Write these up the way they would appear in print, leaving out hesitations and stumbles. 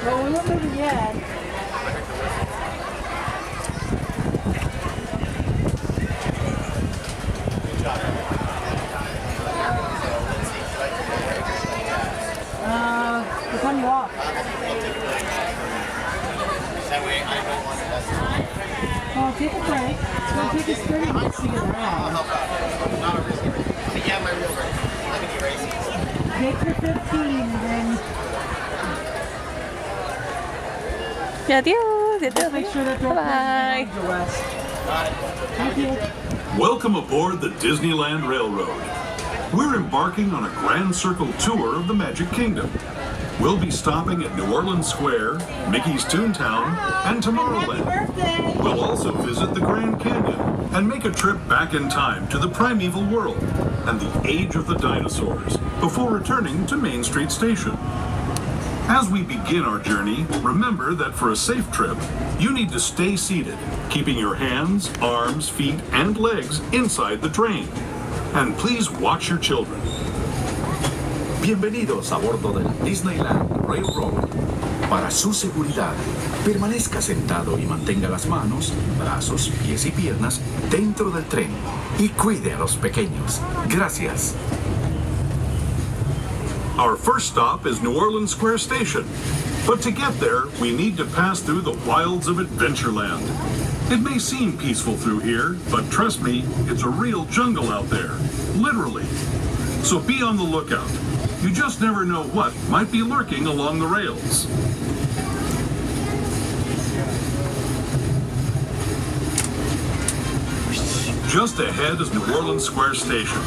Well, we're not moving yet. Which one you want? Well, take a break. It's going to take us 30 minutes to get around. Yeah, my real break. I can erase it. Take your 15, then Ya, adiós. Adiós. make sure that door Bye. closes behind you, Wes. Thank you. Welcome aboard the Disneyland Railroad. We're embarking on a grand circle tour of the Magic Kingdom. We'll be stopping at New Orleans Square, Mickey's Toontown, and Tomorrowland. Birthday! We'll also visit the Grand Canyon and make a trip back in time to the primeval world and the age of the dinosaurs before returning to Main Street Station. As we begin our journey, remember that for a safe trip, you need to stay seated, keeping your hands, arms, feet, and legs inside the train. And please watch your children. Bienvenidos a bordo del Disneyland Railroad. Para su seguridad, permanezca sentado y mantenga las manos, brazos, pies y piernas dentro del tren y cuide a los pequeños. Gracias. Our first stop is New Orleans Square Station. But to get there, we need to pass through the wilds of Adventureland. It may seem peaceful through here, but trust me, it's a real jungle out there. Literally. So be on the lookout. You just never know what might be lurking along the rails. Just ahead is New Orleans Square Station.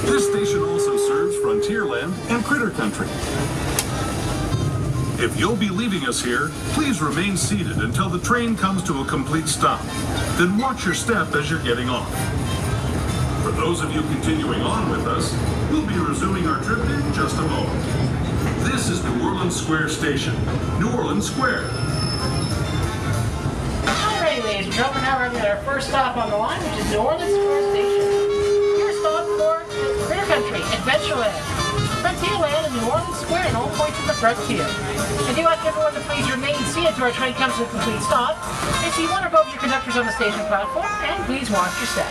This station also serves Frontierland and Critter Country. If you'll be leaving us here, please remain seated until the train comes to a complete stop. Then watch your step as you're getting off. For those of you continuing on with us, we'll be resuming our trip in just a moment. This is New Orleans Square Station, New Orleans Square. Alright, ladies and gentlemen, now we're at our first stop on the line, which is New Orleans Square Station. Your stop for Critter Country, Adventureland, Frontierland, and New Orleans Square, and all points of the frontier. I do ask everyone to please remain seated till our train comes to a complete stop. And see one or both of your conductors on the station platform, and please watch your step.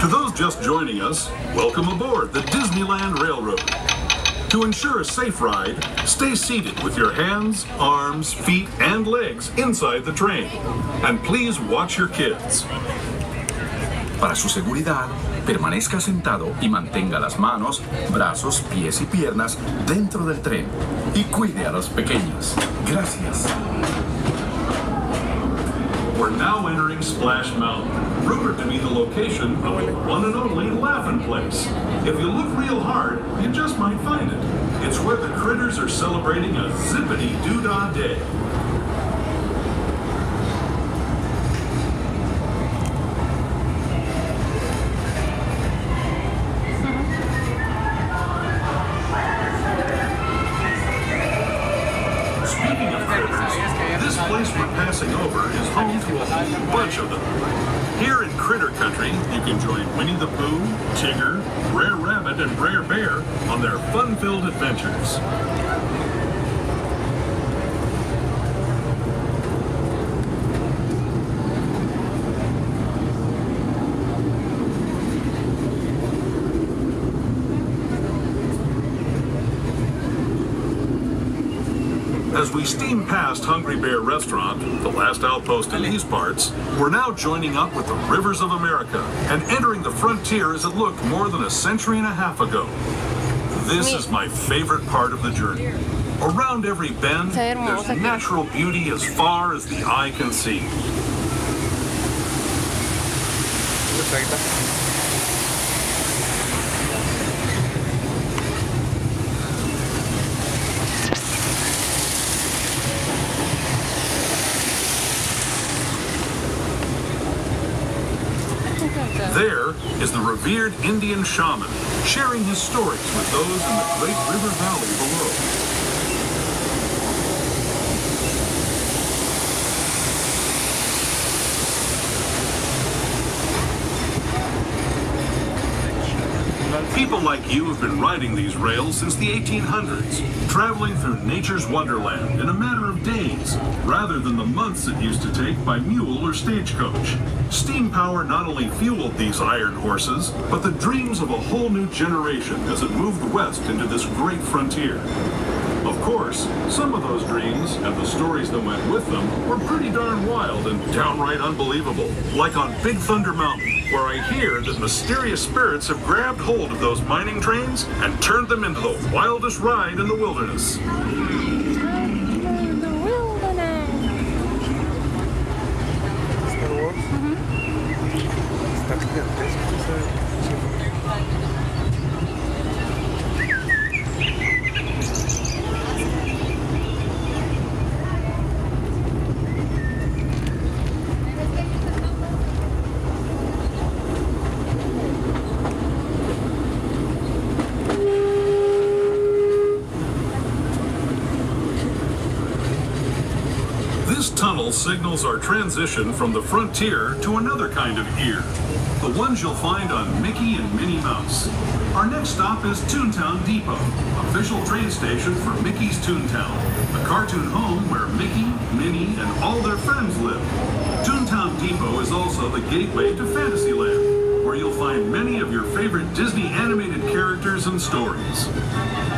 To those just joining us, welcome aboard the Disneyland Railroad. To ensure a safe ride, stay seated with your hands, arms, feet, and legs inside the train. And please watch your kids. Para su seguridad, permanezca sentado y mantenga las manos, brazos, pies y piernas dentro del tren y cuide a los pequeños. Gracias. We're now entering Splash Mountain, rumored to be the location of the one and only Laugh-In Place. If you look real hard, you just might find it. It's where the critters are celebrating a zippity-doo-dah day. Speaking of critters, this place we're passing over is home to a whole bunch of them. Here in Critter Country, you can join Winnie the Pooh, Tigger, Brer Rabbit, and Brer Bear on their fun-filled adventures. As we steam past Hungry Bear Restaurant, the last outpost in these parts, we're now joining up with the rivers of America and entering the frontier as it looked more than a century and a half ago. This is my favorite part of the journey. Around every bend, there's natural beauty as far as the eye can see. There is the revered Indian shaman, sharing his stories with those in the great river valley below. People like you have been riding these rails since the 1800s, traveling through nature's wonderland in a matter of days, rather than the months it used to take by mule or stagecoach. Steam power not only fueled these iron horses, but the dreams of a whole new generation as it moved west into this great frontier. Of course, some of those dreams and the stories that went with them were pretty darn wild and downright unbelievable, like on Big Thunder Mountain, where I hear that mysterious spirits have grabbed hold of those mining trains and turned them into the wildest ride in the wilderness. This tunnel signals our transition from the frontier to another kind of ear, the ones you'll find on Mickey and Minnie Mouse. Our next stop is Toontown Depot, official train station for Mickey's Toontown, the cartoon home where Mickey, Minnie, and all their friends live. Toontown Depot is also the gateway to Fantasyland, where you'll find many of your favorite Disney animated characters and stories.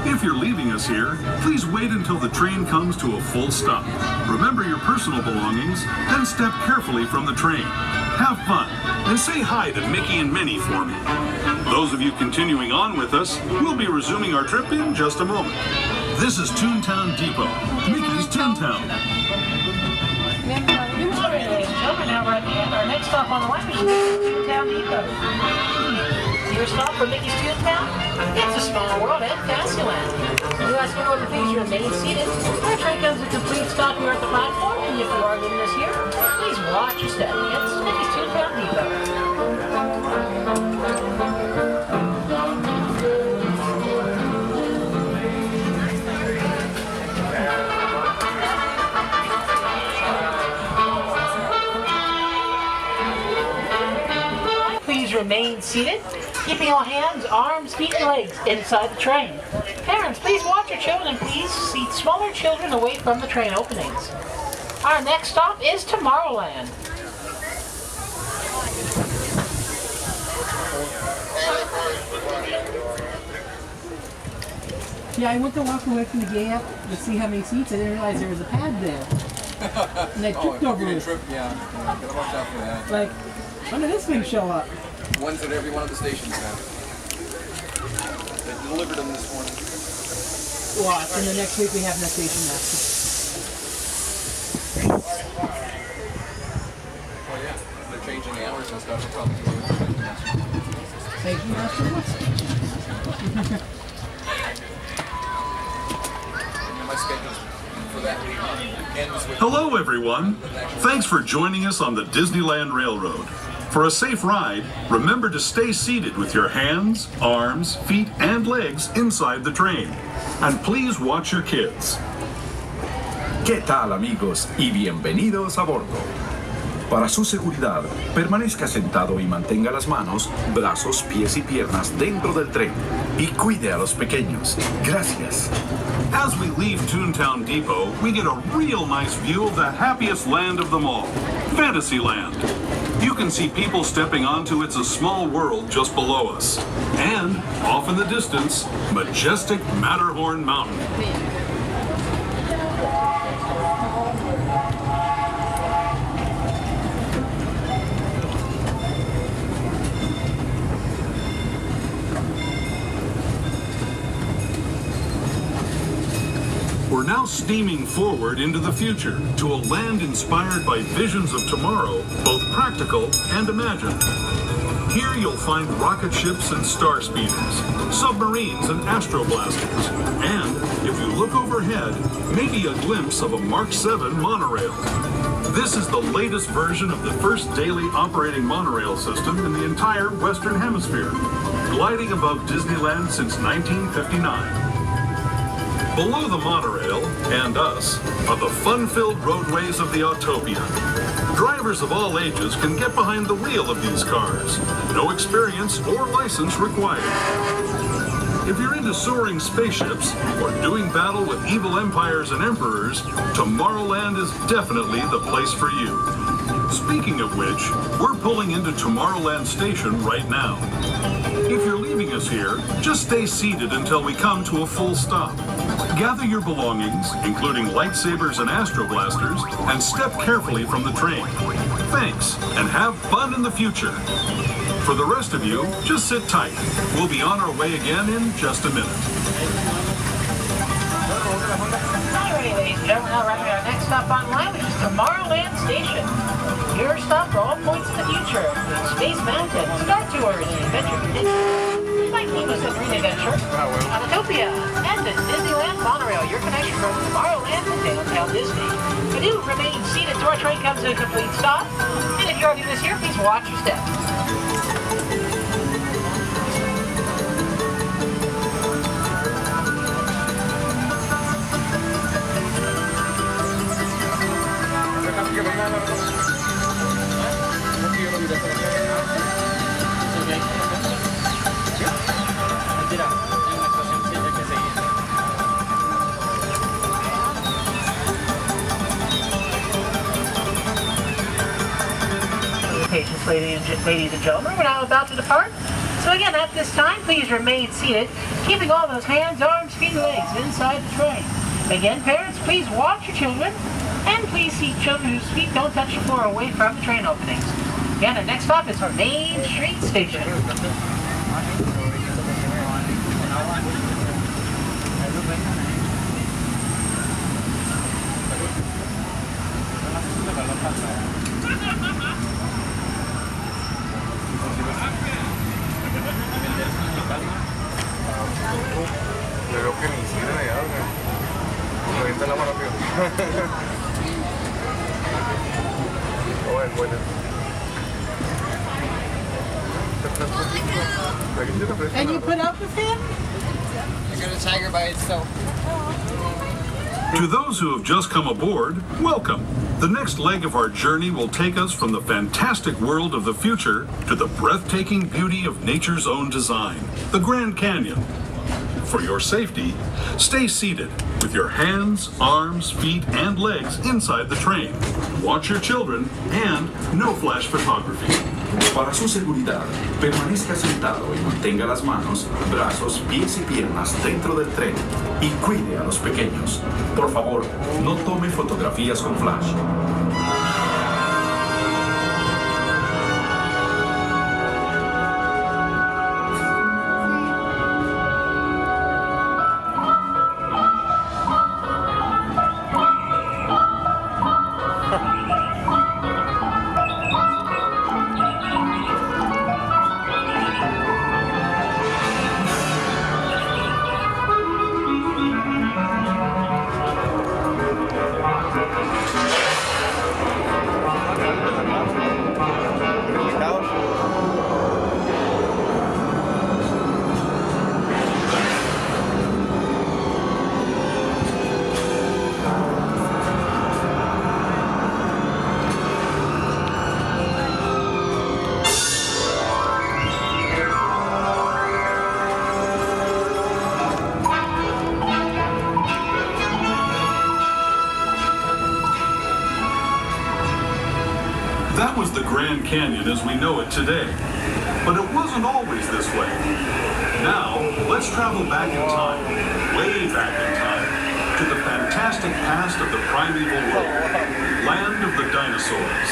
If you're leaving us here, please wait until the train comes to a full stop. Remember your personal belongings, then step carefully from the train. Have fun, and say hi to Mickey and Minnie for me. Those of you continuing on with us, we'll be resuming our trip in just a moment. This is Toontown Depot, Mickey's Toontown. Sorry, ladies and gentlemen, now we're at the end. Our next stop on the line is Toontown Depot. Your stop for Mickey's Toontown? It's a small world and Fantasyland. You guys can order things remain seated. Our train comes to a complete stop here at the platform, and if you are leaving us here, please watch your step. It's Mickey's Toontown Depot. Please remain seated, keeping your hands, arms, feet, and legs inside the train. Parents, please watch your children and please seat smaller children away from the train openings. Our next stop is Tomorrowland. Yeah, I went to walk away from the gate to see how many seats. I didn't realize there was a pad there. And I tripped over it. Yeah, gotta watch out for that. Like, when did this thing show up? Ones at every one of the stations now. They delivered them this morning. Well, and the next week we have that station master. Oh yeah, they're changing the hours and stuff. They'll probably do it. Station master? My schedule for that week ends with... Hello, everyone. Thanks for joining us on the Disneyland Railroad. For a safe ride, remember to stay seated with your hands, arms, feet, and legs inside the train. And please watch your kids. ¿Qué tal, amigos? Y bienvenidos a bordo. Para su seguridad, permanezca sentado y mantenga las manos, brazos, pies y piernas dentro del tren. Y cuide a los pequeños. Gracias. As we leave Toontown Depot, we get a real nice view of the happiest land of them all, Fantasyland. You can see people stepping onto It's a Small World just below us. And, off in the distance, majestic Matterhorn Mountain. We're now steaming forward into the future to a land inspired by visions of tomorrow, both practical and imagined. Here you'll find rocket ships and star speeders, submarines and astroblasters, and, if you look overhead, maybe a glimpse of a Mark 7 monorail. This is the latest version of the first daily operating monorail system in the entire Western Hemisphere, gliding above Disneyland since 1959. Below the monorail, and us, are the fun-filled roadways of the Autopia. Drivers of all ages can get behind the wheel of these cars. No experience or license required. If you're into soaring spaceships or doing battle with evil empires and emperors, Tomorrowland is definitely the place for you. Speaking of which, we're pulling into Tomorrowland Station right now. If you're leaving us here, just stay seated until we come to a full stop. Gather your belongings, including lightsabers and astroblasters, and step carefully from the train. Thanks, and have fun in the future. For the rest of you, just sit tight. We'll be on our way again in just a minute. Alrighty, ladies and gentlemen, now arriving at our next stop on line, which is Tomorrowland Station. Your stop for all points in the future, with Space Mountain, Star Tours, and Adventure Continues. Like Nemo's Submarine Adventure, Autopia, and the Disneyland Monorail, your connection from Tomorrowland to downtown Disney. But do remain seated until our train comes to a complete stop. And if you're already this here, please watch your step. Patience, ladies and gentlemen, we're now about to depart. So again, at this time, please remain seated, keeping all those hands, arms, feet, and legs inside the train. Again, parents, please watch your children, and please see children whose feet don't touch the floor away from the train openings. Again, our next stop is our Main Street Station. Creo que ni siquiera me da, me revienta la mano, tío. Bueno. And you put up with him? I got a tiger by itself. To those who have just come aboard, welcome. The next leg of our journey will take us from the fantastic world of the future to the breathtaking beauty of nature's own design, the Grand Canyon. For your safety, stay seated with your hands, arms, feet, and legs inside the train. Watch your children and no flash photography. Para su seguridad, permanezca sentado y mantenga las manos, brazos, pies y piernas dentro del tren y cuide a los pequeños. Por favor, no tome fotografías con flash. That was the Grand Canyon as we know it today. But it wasn't always this way. Now, let's travel back in time, way back in time, to the fantastic past of the primeval world, land of the dinosaurs.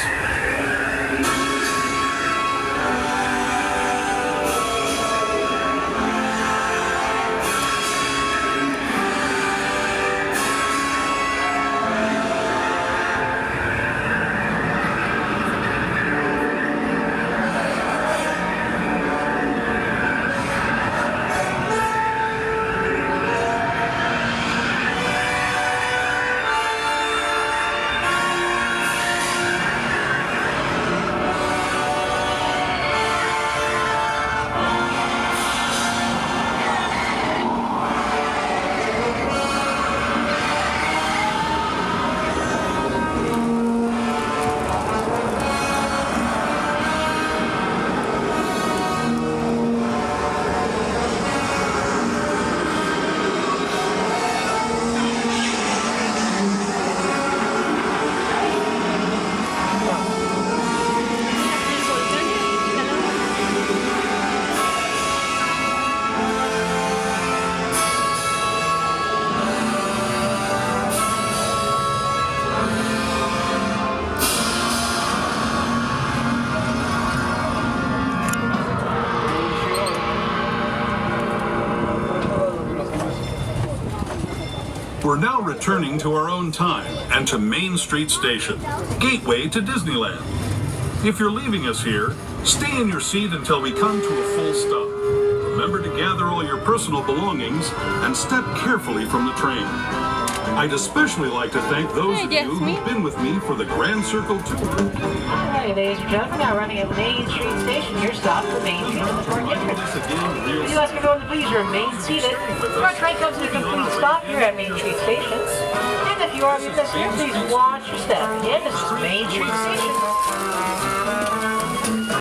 We're now returning to our own time and to Main Street Station, gateway to Disneyland. If you're leaving us here, stay in your seat until we come to a full stop. Remember to gather all your personal belongings and step carefully from the train. I'd especially like to thank those of you who've been with me for the Grand Circle tour. Alright, ladies and gentlemen, now running at Main Street Station. Your stop for Main Street and the port entrance. If you ask everyone to please remain seated, our train comes to a complete stop here at Main Street Station. And if you are with us here, please watch your step. Again, this is Main Street Station.